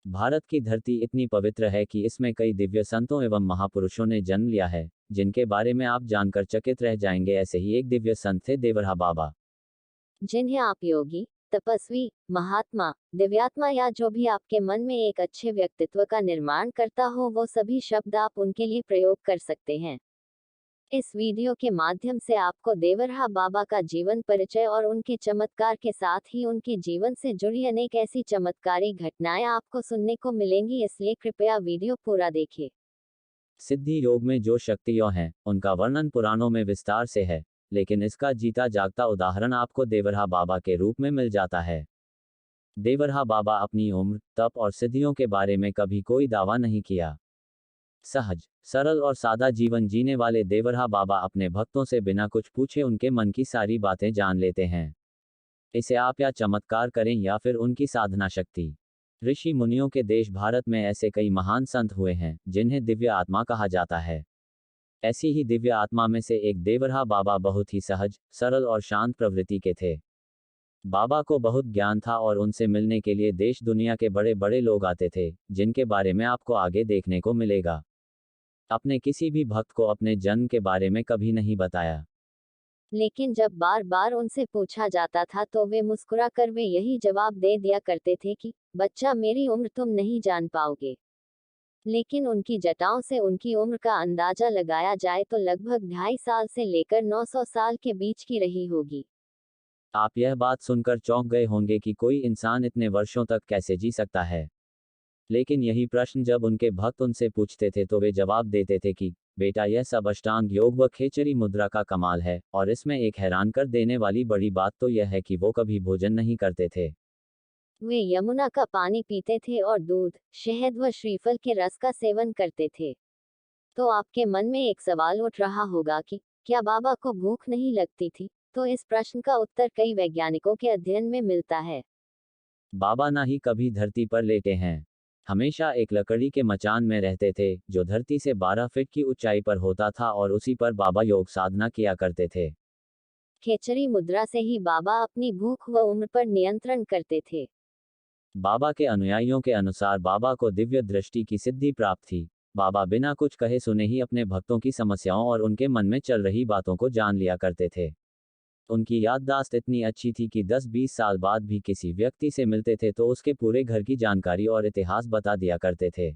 भारत की धरती इतनी पवित्र है कि इसमें कई दिव्य संतों एवं महापुरुषों ने जन्म लिया है, जिनके बारे में आप जानकर चकित रह जाएंगे। ऐसे ही एक दिव्य संत थे देवरहा बाबा, जिन्हें आप योगी, तपस्वी, महात्मा, दिव्यात्मा या जो भी आपके मन में एक अच्छे व्यक्तित्व का निर्माण करता हो, वो सभी शब्द आप उनके लिए प्रयोग कर सकते हैं। इस वीडियो के माध्यम से आपको देवरहा बाबा का जीवन परिचय और उनके चमत्कार के साथ ही उनके जीवन से जुड़ी अनेक ऐसी चमत्कारी घटनाएं आपको सुनने को मिलेंगी, इसलिए कृपया वीडियो पूरा देखें। सिद्धि योग में जो शक्तियां हैं, उनका वर्णन पुराणों में विस्तार से है, लेकिन इसका जीता जागता उदाहरण आपको देवरहा बाबा के रूप में मिल जाता है। देवरहा बाबा अपनी उम्र, तप और सिद्धियों के बारे में कभी कोई दावा नहीं किया। सहज, सरल और सादा जीवन जीने वाले देवरहा बाबा अपने भक्तों से बिना कुछ पूछे उनके मन की सारी बातें जान लेते हैं। इसे आप या चमत्कार करें या फिर उनकी साधना शक्ति। ऋषि मुनियों के देश भारत में ऐसे कई महान संत हुए हैं, जिन्हें दिव्य आत्मा कहा जाता है। ऐसी ही दिव्य आत्मा में से एक देवरहा बाबा बहुत ही सहज, सरल और शांत प्रवृत्ति के थे। बाबा को बहुत ज्ञान था और उनसे मिलने के लिए देश दुनिया के बड़े बड़े लोग आते थे, जिनके बारे में आपको आगे देखने को मिलेगा। अपने किसी भी भक्त को अपने जन्म के बारे में कभी नहीं बताया। लेकिन जब बार बार उनसे पूछा जाता था तो वे मुस्कुरा कर वे यही जवाब दे दिया करते थे कि बच्चा, मेरी उम्र तुम नहीं जान पाओगे। लेकिन उनकी जटाओं से उनकी उम्र का अंदाजा लगाया जाए तो लगभग 2.5 साल से लेकर 900 साल के बीच की रही होगी। आप यह बात सुनकर चौंक गए होंगे कि कोई इंसान इतने वर्षों तक कैसे जी सकता है। लेकिन यही प्रश्न जब उनके भक्त उनसे पूछते थे तो वे जवाब देते थे कि बेटा, यह सब अष्टांग योग व खेचरी मुद्रा का कमाल है, और इसमें एक हैरान कर देने वाली बड़ी बात तो यह है कि वो कभी भोजन नहीं करते थे। वे यमुना का पानी पीते थे और दूध, शहद व श्रीफल के रस का सेवन करते थे। तो आपके मन में एक सवाल उठ रहा होगा कि क्या बाबा को भूख नहीं लगती थी? तो इस प्रश्न का उत्तर कई वैज्ञानिकों के अध्ययन में मिलता है। बाबा ना ही कभी धरती पर लेटे हैं। हमेशा एक लकड़ी के मचान में रहते थे, जो धरती से 12 फीट की ऊंचाई पर होता था, और उसी पर बाबा योग साधना किया करते थे। खेचरी मुद्रा से ही बाबा अपनी भूख व उम्र पर नियंत्रण करते थे। बाबा के अनुयायियों के अनुसार बाबा को दिव्य दृष्टि की सिद्धि प्राप्त थी। बाबा बिना कुछ कहे सुने ही अपने भक्तों की समस्याओं और उनके मन में चल रही बातों को जान लिया करते थे। उनकी याददाश्त इतनी अच्छी थी कि 10-20 साल बाद भी किसी व्यक्ति से मिलते थे तो उसके पूरे घर की जानकारी और इतिहास बता दिया करते थे।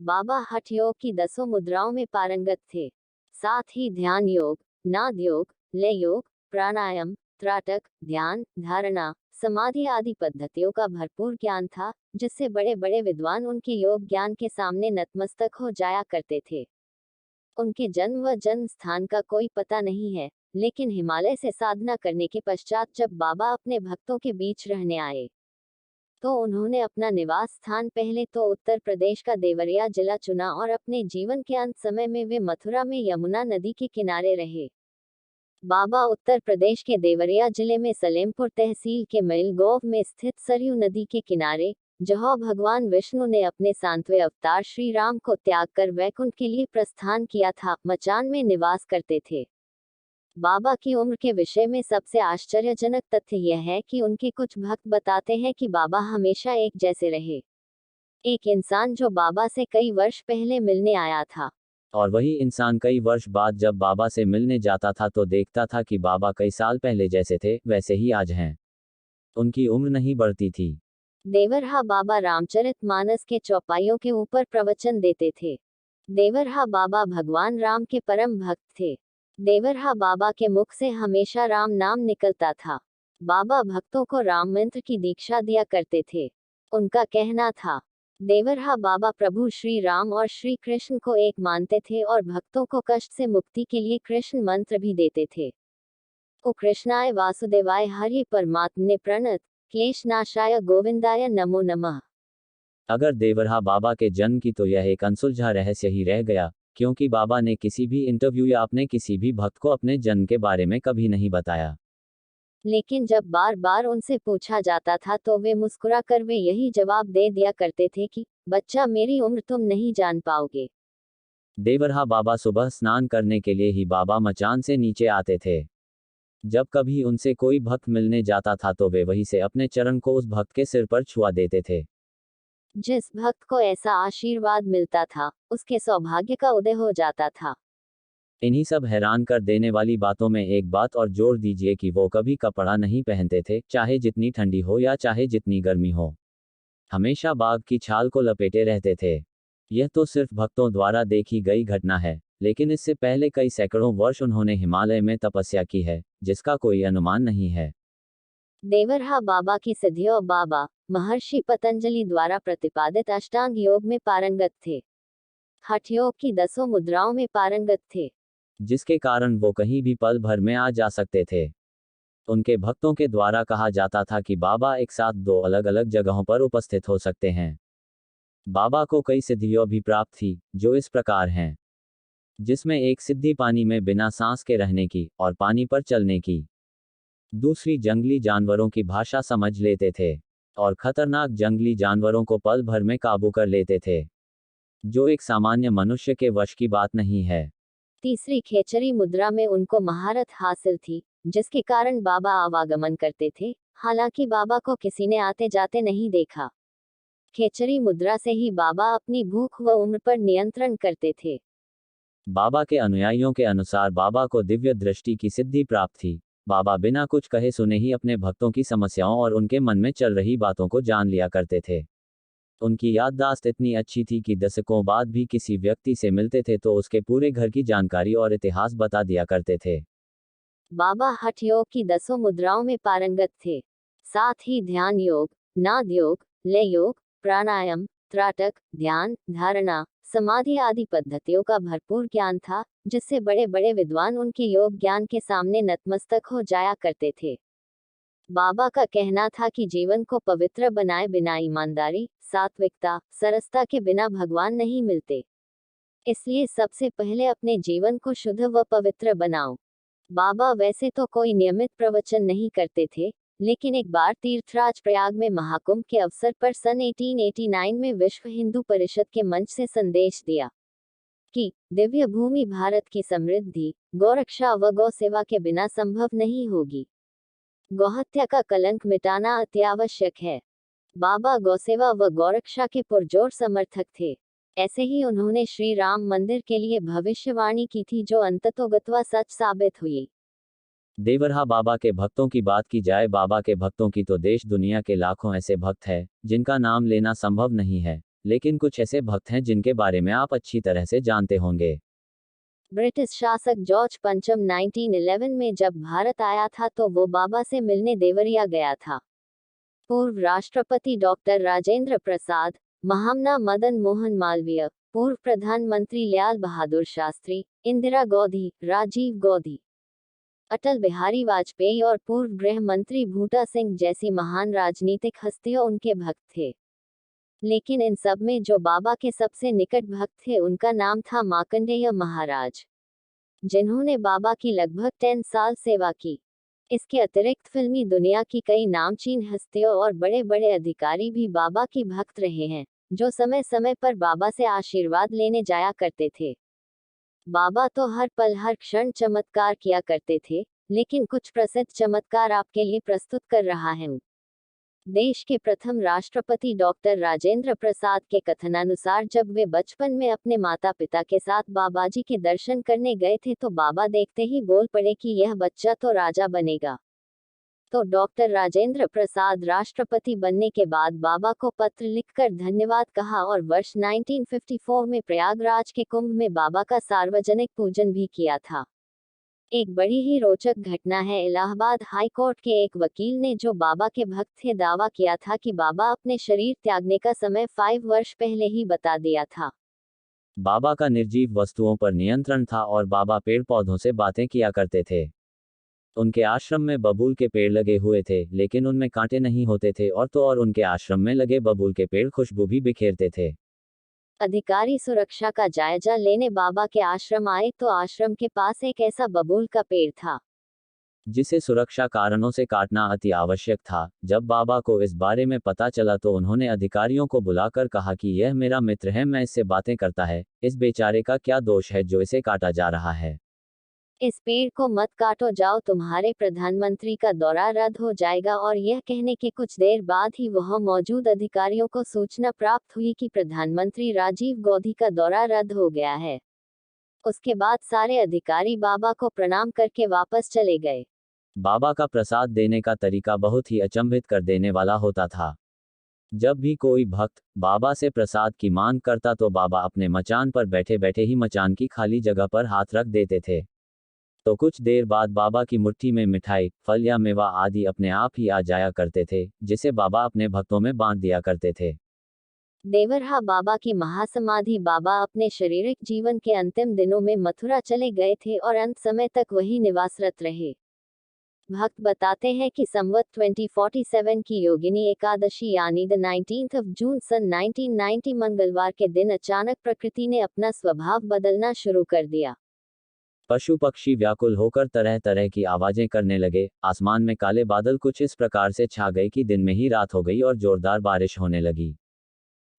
बाबा हठ योग की 10 मुद्राओं में पारंगत थे। साथ ही ध्यान योग, नाद योग, लय योग, प्राणायाम, त्राटक, ध्यान, धारणा, समाधि आदि पद्धतियों का भरपूर ज्ञान था, जिससे बड़े बड़े विद्वान उनके योग ज्ञान के सामने नतमस्तक हो जाया करते थे। उनके जन्म व जन्म स्थान का कोई पता नहीं है, लेकिन हिमालय से साधना करने के पश्चात जब बाबा अपने भक्तों के बीच रहने आए, तो उन्होंने अपना निवास स्थान पहले तो उत्तर प्रदेश का देवरिया जिला चुना और अपने जीवन के अंत समय में वे मथुरा में यमुना नदी के किनारे रहे। बाबा उत्तर प्रदेश के देवरिया जिले में सलेमपुर तहसील के मैलगोव में स्थित सरयू नदी के किनारे, जहाँ भगवान विष्णु ने अपने सांतवें अवतार श्री राम को त्याग कर वैकुंठ के लिए प्रस्थान किया था, मचान में निवास करते थे। बाबा की उम्र के विषय में सबसे आश्चर्यजनक तथ्य यह है कि उनके कुछ भक्त बताते हैं कि बाबा हमेशा एक जैसे रहे। एक इंसान जो बाबा से कई वर्ष पहले मिलने आया था, और वही इंसान कई वर्ष बाद जब बाबा से मिलने जाता था तो देखता था कि बाबा कई साल पहले जैसे थे वैसे ही आज हैं। उनकी उम्र नहीं बढ़ती थी। देवरहा बाबा रामचरितमानस के चौपाइयों के ऊपर प्रवचन देते थे। देवरहा बाबा भगवान राम के परम भक्त थे। देवरहा बाबा के मुख से हमेशा राम नाम निकलता था। बाबा भक्तों को राम मंत्र की दीक्षा दिया करते थे। उनका कहना था, देवरहा बाबा प्रभु श्री राम और श्री कृष्ण को एक मानते थे और भक्तों को कष्ट से मुक्ति के लिए कृष्ण मंत्र भी देते थे। ओ कृष्णाय वासुदेवाय हरि परमात्मने प्रणत क्लेश नाशाय गोविंदाय नमो नमः। अगर देवरहा बाबा के जन्म की तो यह एक अनसुलझा रहस्य ही रह गया, क्योंकि बाबा ने किसी भी इंटरव्यू या अपने किसी भी भक्त को अपने जन्म के बारे में कभी नहीं बताया। लेकिन जब बार बार उनसे पूछा जाता था तो वे मुस्कुरा कर वे यही जवाब दे दिया करते थे कि बच्चा, मेरी उम्र तुम नहीं जान पाओगे। देवरहा बाबा सुबह स्नान करने के लिए ही बाबा मचान से नीचे आते थे। जब कभी उनसे कोई भक्त मिलने जाता था तो वे वहीं से अपने चरण को उस भक्त के सिर पर छुआ देते थे। जिस भक्त को ऐसा आशीर्वाद मिलता था, उसके सौभाग्य का उदय हो जाता था। इन्हीं सब हैरान कर देने वाली बातों में एक बात और जोड़ दीजिए कि वो कभी कपड़ा नहीं पहनते थे, चाहे जितनी ठंडी हो या चाहे जितनी गर्मी हो। हमेशा बाघ की छाल को लपेटे रहते थे। यह तो सिर्फ भक्तों द्वारा देखी गई घटना है, लेकिन इससे पहले कई सैकड़ों वर्ष उन्होंने हिमालय में तपस्या की है, जिसका कोई अनुमान नहीं है। देवरहा बाबा की सिद्धियों। बाबा महर्षि पतंजलि द्वारा प्रतिपादित अष्टांग योग में पारंगत थे। हठ योग की 10 मुद्राओं में पारंगत थे, जिसके कारण वो कहीं भी पल भर में आ जा सकते थे। उनके भक्तों के द्वारा कहा जाता था कि बाबा एक साथ 2 अलग अलग जगहों पर उपस्थित हो सकते हैं। बाबा को कई सिद्धियां भी प्राप्त थी, जो इस प्रकार हैं, जिसमें एक सिद्धि पानी में बिना सांस के रहने की और पानी पर चलने की। दूसरी जंगली जानवरों की भाषा समझ लेते थे और खतरनाक जंगली जानवरों को पल भर में काबू कर लेते थे, जो एक सामान्य मनुष्य के वश की बात नहीं है। तीसरी खेचरी मुद्रा में उनको महारत हासिल थी, जिसके कारण बाबा आवागमन करते थे, हालांकि बाबा को किसी ने आते जाते नहीं देखा। खेचरी मुद्रा से ही बाबा अपनी भूख व उम्र पर नियंत्रण करते थे। बाबा के अनुयायियों के अनुसार बाबा को दिव्य दृष्टि की सिद्धि प्राप्त थी। बाबा बिना कुछ कहे सुने ही अपने भक्तों की समस्याओं और उनके मन में चल रही बातों को जान लिया करते थे। उनकी याददाश्त इतनी अच्छी थी कि दशकों बाद भी किसी व्यक्ति से मिलते थे तो उसके पूरे घर की जानकारी और इतिहास बता दिया करते थे। बाबा हठ योग की 10 मुद्राओं में पारंगत थे। साथ ही ध्यान योग, नाद योग, लय योग, प्राणायाम, त्राटक, ध्यान, धारणा, समाधि आदि पद्धतियों का भरपूर ज्ञान था, जिससे बड़े बड़े विद्वान उनके योग ज्ञान के सामने नतमस्तक हो जाया करते थे। बाबा का कहना था कि जीवन को पवित्र बनाए बिना ईमानदारी, सात्विकता, सरसता के बिना भगवान नहीं मिलते। इसलिए सबसे पहले अपने जीवन को शुद्ध व पवित्र बनाओ। बाबा वैसे तो कोई नियमित प्रवचन नहीं करते थे, लेकिन एक बार तीर्थराज प्रयाग में महाकुंभ के अवसर पर सन 1889 में विश्व हिंदू परिषद के मंच से संदेश दिया कि दिव्य भूमि भारत की समृद्धि, गौरक्षा व गौ सेवा के बिना संभव नहीं होगी। गौहत्या का कलंक मिटाना अत्यावश्यक है। बाबा गौसेवा व गौरक्षा के पुरजोर समर्थक थे। ऐसे ही उन्होंने श्री राम मंदिर के लिए भविष्यवाणी की थी, जो अंततोगत्वा सच साबित हुई। देवरहा बाबा के भक्तों की बात की जाए, बाबा के भक्तों की तो देश दुनिया के लाखों ऐसे भक्त हैं जिनका नाम लेना संभव नहीं है, लेकिन कुछ ऐसे भक्त हैं जिनके बारे में आप अच्छी तरह से जानते होंगे। ब्रिटिश शासक जॉर्ज पंचम 1911 में जब भारत आया था तो वो बाबा से मिलने देवरिया गया था। पूर्व राष्ट्रपति डॉक्टर राजेंद्र प्रसाद, महामना मदन मोहन मालवीय, पूर्व प्रधानमंत्री लाल बहादुर शास्त्री, इंदिरा गांधी, राजीव गांधी, अटल बिहारी वाजपेयी और पूर्व गृह मंत्री बूटा सिंह जैसी महान राजनीतिक हस्तियां उनके भक्त थे। लेकिन इन सब में जो बाबा के सबसे निकट भक्त थे, उनका नाम था मार्कंडेय महाराज, जिन्होंने बाबा की लगभग 10 साल सेवा की। इसके अतिरिक्त फिल्मी दुनिया की कई नामचीन हस्तियों और बड़े बड़े अधिकारी भी बाबा की भक्त रहे हैं, जो समय समय पर बाबा से आशीर्वाद लेने जाया करते थे। बाबा तो हर पल हर क्षण चमत्कार किया करते थे, लेकिन कुछ प्रसिद्ध चमत्कार आपके लिए प्रस्तुत कर रहा हूं। देश के प्रथम राष्ट्रपति डॉक्टर राजेंद्र प्रसाद के कथनानुसार जब वे बचपन में अपने माता पिता के साथ बाबाजी के दर्शन करने गए थे तो बाबा देखते ही बोल पड़े कि यह बच्चा तो राजा बनेगा। तो डॉक्टर राजेंद्र प्रसाद राष्ट्रपति बनने के बाद बाबा को पत्र लिखकर धन्यवाद कहा और वर्ष 1954 में प्रयागराज के कुंभ में बाबा का सार्वजनिक पूजन भी किया था। एक बड़ी ही रोचक घटना है। इलाहाबाद हाई कोर्ट के एक वकील ने, जो बाबा के भक्त थे, दावा किया था कि बाबा अपने शरीर त्यागने का समय 5 वर्ष पहले ही बता दिया था। बाबा का निर्जीव वस्तुओं पर नियंत्रण था और बाबा पेड़ पौधों से बातें किया करते थे। उनके आश्रम में बबूल के पेड़ लगे हुए थे, लेकिन उनमें कांटे नहीं होते थे, और उनके आश्रम में लगे बबूल के पेड़ खुशबू भी बिखेरते थे। अधिकारी सुरक्षा का जायजा लेने बाबा के आश्रम आए तो आश्रम के पास एक ऐसा बबूल का पेड़ था जिसे सुरक्षा कारणों से काटना अति आवश्यक था। जब बाबा को इस बारे में पता चला तो उन्होंने अधिकारियों को बुलाकर कहा कि यह मेरा मित्र है, मैं इससे बातें करता है, इस बेचारे का क्या दोष है जो इसे काटा जा रहा है। इस पेड़ को मत काटो, जाओ, तुम्हारे प्रधानमंत्री का दौरा रद्द हो जाएगा। और यह कहने के कुछ देर बाद ही वहां मौजूद अधिकारियों को सूचना प्राप्त हुई कि प्रधानमंत्री राजीव गांधी का दौरा रद्द हो गया है। उसके बाद सारे अधिकारी बाबा को प्रणाम करके वापस चले गए। बाबा का प्रसाद देने का तरीका बहुत ही अचंभित कर देने वाला होता था। जब भी कोई भक्त बाबा से प्रसाद की मांग करता तो बाबा अपने मचान पर बैठे बैठे ही मचान की खाली जगह पर हाथ रख देते थे। तो कुछ देर बाद बाबा की मुट्ठी में मिठाई, फल या मेवा आदि अपने आप ही आ जाया करते थे, जिसे बाबा अपने भक्तों में बांट दिया करते थे। देवरहा बाबा की महासमाधि। बाबा अपने शारीरिक जीवन के अंतिम दिनों में मथुरा चले गए थे और अंत समय तक वही निवासरत रहे। भक्त बताते हैं कि संवत 2047 की योगिनी एकादशी यानी द 19th of जून सन 1990 मंगलवार के दिन अचानक प्रकृति ने अपना स्वभाव बदलना शुरू कर दिया। पशु पक्षी व्याकुल होकर तरह तरह की आवाजें करने लगे। आसमान में काले बादल कुछ इस प्रकार से छा गए कि दिन में ही रात हो गई और जोरदार बारिश होने लगी।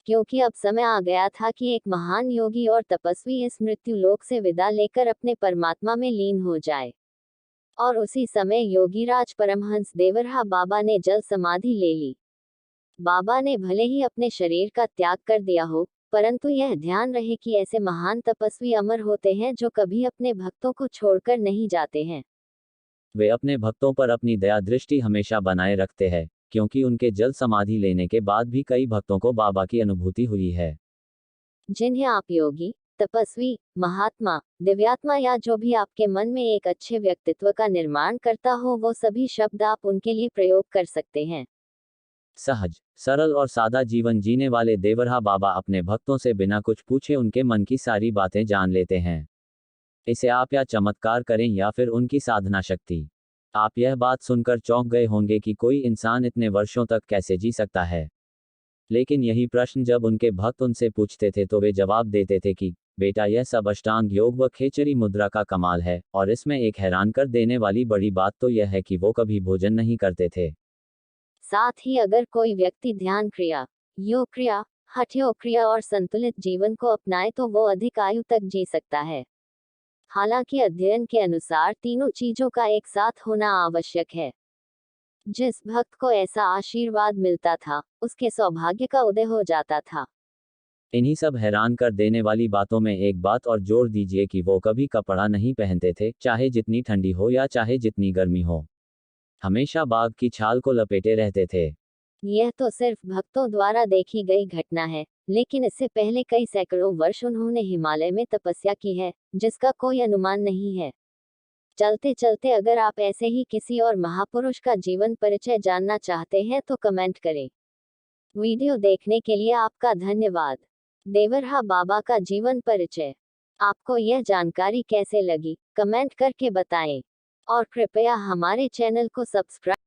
क्योंकि अब समय आ गया था कि एक महान योगी और तपस्वी इस मृत्यु लोक से विदा लेकर अपने परमात्मा में लीन हो जाए। और उसी समय योगीराज परमहंस देवरहा बाबा ने जल समाधि ले ली। बाबा ने भले ही अपने शरीर का त्याग कर दिया हो, परंतु यह ध्यान रहे कि ऐसे महान तपस्वी अमर होते हैं जो कभी अपने भक्तों को छोड़कर नहीं जाते हैं। वे अपने भक्तों पर अपनी दया दृष्टि हमेशा बनाए रखते हैं, क्योंकि उनके जल समाधि लेने के बाद भी कई भक्तों को बाबा की अनुभूति हुई है। जिन्हें आप योगी, तपस्वी, महात्मा, दिव्यात्मा या जो भी आपके मन में एक अच्छे व्यक्तित्व का निर्माण करता हो, वो सभी शब्द आप उनके लिए प्रयोग कर सकते हैं। सहज, सरल और सादा जीवन जीने वाले देवरहा बाबा अपने भक्तों से बिना कुछ पूछे उनके मन की सारी बातें जान लेते हैं। इसे आप या चमत्कार करें या फिर उनकी साधना शक्ति। आप यह बात सुनकर चौंक गए होंगे कि कोई इंसान इतने वर्षों तक कैसे जी सकता है। लेकिन यही प्रश्न जब उनके भक्त उनसे पूछते थे तो वे जवाब देते थे कि बेटा, यह सब अष्टांग योग व खेचरी मुद्रा का कमाल है। और इसमें एक हैरान कर देने वाली बड़ी बात तो यह है कि वो कभी भोजन नहीं करते थे। साथ ही अगर कोई व्यक्ति ध्यान क्रिया, योग क्रिया, हठ योग क्रिया और संतुलित जीवन को अपनाए तो वो अधिक आयु तक जी सकता है। हालांकि अध्ययन के अनुसार तीनों चीजों का एक साथ होना आवश्यक है। जिस भक्त को ऐसा आशीर्वाद मिलता था, उसके सौभाग्य का उदय हो जाता था। इन्हीं सब हैरान कर देने वाली बातों में एक बात और जोड़ दीजिए कि वो कभी कपड़ा नहीं पहनते थे, चाहे जितनी ठंडी हो या चाहे जितनी गर्मी हो। हमेशा बाघ की छाल को लपेटे रहते थे। यह तो सिर्फ भक्तों द्वारा देखी गई घटना है, लेकिन इससे पहले कई सैकड़ों वर्ष उन्होंने हिमालय में तपस्या की है, जिसका कोई अनुमान नहीं है। चलते चलते अगर आप ऐसे ही किसी और महापुरुष का जीवन परिचय जानना चाहते हैं तो कमेंट करें। वीडियो देखने के लिए आपका धन्यवाद। देवरहा बाबा का जीवन परिचय। आपको यह जानकारी कैसे लगी, कमेंट करके बताएं। और कृपया हमारे चैनल को सब्सक्राइब